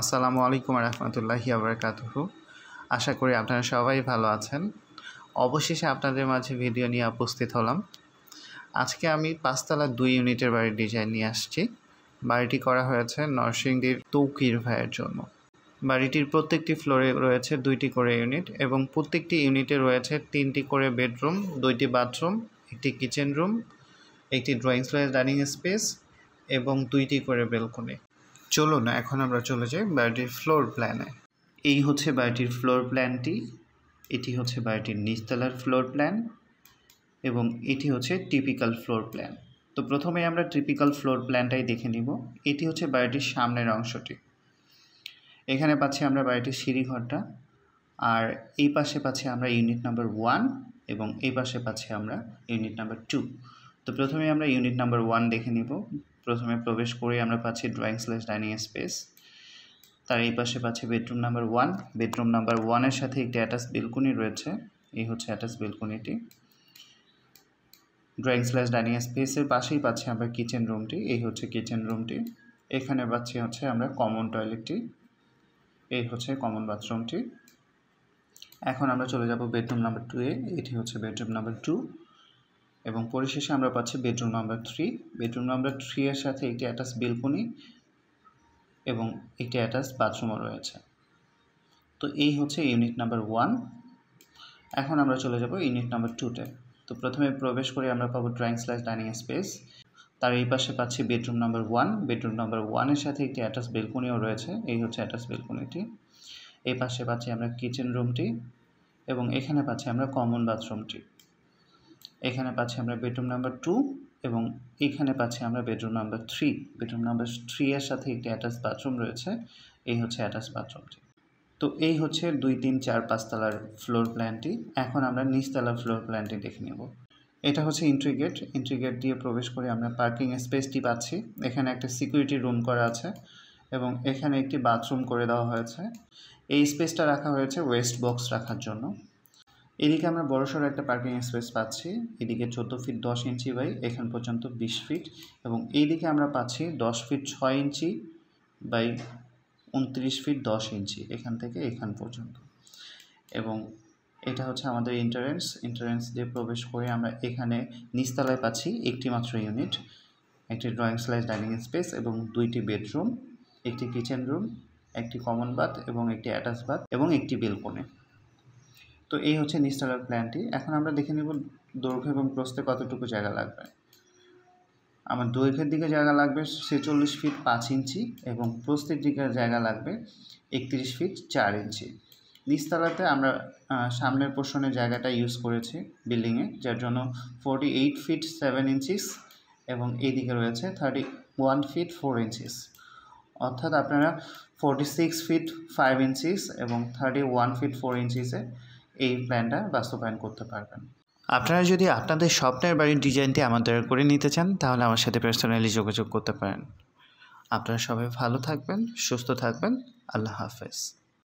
আসসালামু আলাইকুম রহমতুল্লাহি বারাকাতুহু। আশা করি আপনারা সবাই ভালো আছেন। অবশেষে আপনাদের মাঝে ভিডিও নিয়ে উপস্থিত হলাম। আজকে আমি 5 তলা 2 ইউনিটের বাড়ির ডিজাইন নিয়ে আসছি। বাড়িটি করা হয়েছে নরসিংদীর তৌকির ভাইয়ের জন্য। বাড়িটির প্রত্যেকটি ফ্লোরে রয়েছে 2টি করে ইউনিট এবং প্রত্যেকটি ইউনিটে রয়েছে 3টি করে বেডরুম, 2টি বাথরুম, একটি কিচেন রুম, একটি ড্রয়িং স্পেস, ডাইনিং স্পেস এবং 2টি করে ব্যালকনি। চলুন এখন আমরা চলে যাই বাড়িটির ফ্লোর প্ল্যানে। এই হচ্ছে বাড়িটির ফ্লোর প্ল্যানটি, এটি হচ্ছে বাড়িটির নিচতলার ফ্লোর প্ল্যান এবং এটি হচ্ছে টিপিক্যাল ফ্লোর প্ল্যান। তো প্রথমে আমরা টিপিক্যাল ফ্লোর প্ল্যানটাই দেখে নিব। এটি হচ্ছে বাড়িটির সামনের অংশটি। এখানে পাচ্ছি আমরা বাড়িটির সিঁড়িঘরটা, আর এই পাশে পাচ্ছি আমরা ইউনিট নাম্বার 1 এবং এই পাশে পাচ্ছি আমরা ইউনিট নাম্বার 2। তো প্রথমে আমরা ইউনিট নাম্বার 1 দেখে নিব। প্রথমে প্রবেশ করে আমরা পাচ্ছি ড্রয়িং স্ল্যাশ ডাইনিং স্পেস, তার এই পাশে পাচ্ছি বেডরুম নাম্বার 1। বেডরুম নাম্বার 1-এর সাথে একটি অ্যাটাচ বেলকনি রয়েছে, এই হচ্ছে অ্যাটাচ বেলকনিটি। ড্রয়িং স্ল্যাশ ডাইনিং স্পেসের পাশেই পাচ্ছি আমরা কিচেন রুমটি, এই হচ্ছে কিচেন রুমটি। এখানে পাচ্ছি হচ্ছে আমরা কমন টয়লেটটি, এই হচ্ছে কমন বাথরুমটি। এখন আমরা চলে যাব বেডরুম নাম্বার 2-এ, এটি হচ্ছে বেডরুম নাম্বার 2 এবং পরিশেষে আমরা পাচ্ছি বেডরুম নাম্বার 3। বেডরুম নাম্বার 3-এর সাথে একটি অ্যাটাচ বেলকনি এবং একটি অ্যাটাচ বাথরুমও রয়েছে। তো এই হচ্ছে ইউনিট নাম্বার 1। এখন আমরা চলে যাব ইউনিট নাম্বার 2-তে। তো প্রথমে প্রবেশ করে আমরা পাবো ড্রয়িং স্ল্যাশ ডাইনিং স্পেস, তার এই পাশে পাচ্ছি বেডরুম নাম্বার 1। বেডরুম নাম্বার 1-এর সাথে একটি অ্যাটাচ বেলকনিও রয়েছে, এই হচ্ছে অ্যাটাচ বেলকনিটি। এই পাশে পাচ্ছি আমরা কিচেন রুমটি এবং এখানে পাচ্ছি আমরা কমন বাথরুমটি। এখানে পাচ্ছি আমরা বেডরুম নাম্বার 2 এবং এখানে পাচ্ছি আমরা বেডরুম নাম্বার 3। বেডরুম নাম্বার 3-এর সাথে একটি অ্যাটাচ বাথরুম রয়েছে, এই হচ্ছে অ্যাটাচ বাথরুমটি। তো এই হচ্ছে 2, 3, 4, 5 তলার ফ্লোর প্ল্যানটি। এখন আমরা নিচতলার ফ্লোর প্ল্যানটি দেখে নেব। এটা হচ্ছে এন্ট্রি গেট। এন্ট্রি গেট দিয়ে প্রবেশ করে আমরা পার্কিং স্পেসটি পাচ্ছি। এখানে একটা সিকিউরিটি রুম করা আছে এবং এখানে একটি বাথরুম করে দেওয়া হয়েছে। এই স্পেসটা রাখা হয়েছে ওয়েস্ট বক্স রাখার জন্য। এদিকে আমরা বড়সড় একটা পার্কিং স্পেস পাচ্ছি, এদিকে 14 ফিট 10 ইঞ্চি বাই এখান পর্যন্ত 20 ফিট এবং এইদিকে আমরা পাচ্ছি 10 ফিট 6 ইঞ্চি বাই 29 ফিট 10 ইঞ্চি এখান থেকে এখান পর্যন্ত। এবং এটা হচ্ছে আমাদের এন্ট্রান্স দিয়ে প্রবেশ করে আমরা এখানে নিচতলায় পাচ্ছি একটি মাত্র ইউনিট, একটি ড্রয়িং স্ল্যাশ ডাইনিং স্পেস এবং 2টি বেডরুম, একটি কিচেন রুম, একটি কমন বাথ এবং একটি অ্যাটাচ বাথ এবং একটি বেলকনি। তো এই হচ্ছে নিচতলার প্ল্যানটি। এখন আমরা দেখে নেব দৈর্ঘ্য এবং প্রস্থে কতটুকু জায়গা লাগবে। আমার দৈর্ঘ্যের দিকে জায়গা লাগবে 46 ফিট 5 ইঞ্চি এবং প্রস্থের দিকে জায়গা লাগবে 31 ফিট 4 ইঞ্চি। নিচতলাতে আমরা সামনের পোর্শনের জায়গাটা ইউজ করেছি বিল্ডিংয়ে, যার জন্য 48 ফিট 7 ইঞ্চিস এবং এইদিকে রয়েছে 31 ফিট 4 ইঞ্চিস। অর্থাৎ আপনারা 46 ফিট 5 ইঞ্চিস এবং 31 ফিট 4 ইঞ্চিসে এই প্ল্যানটা বাস্তবায়ন করতে পারবেন। আপনারা যদি আপনাদের স্বপ্নের বাড়ির ডিজাইনটি আমাদের করে নিতে চান তাহলে আমার সাথে পার্সোনালি যোগাযোগ করতে পারেন। আপনারা সবাই ভালো থাকবেন, সুস্থ থাকবেন। আল্লাহ হাফেজ।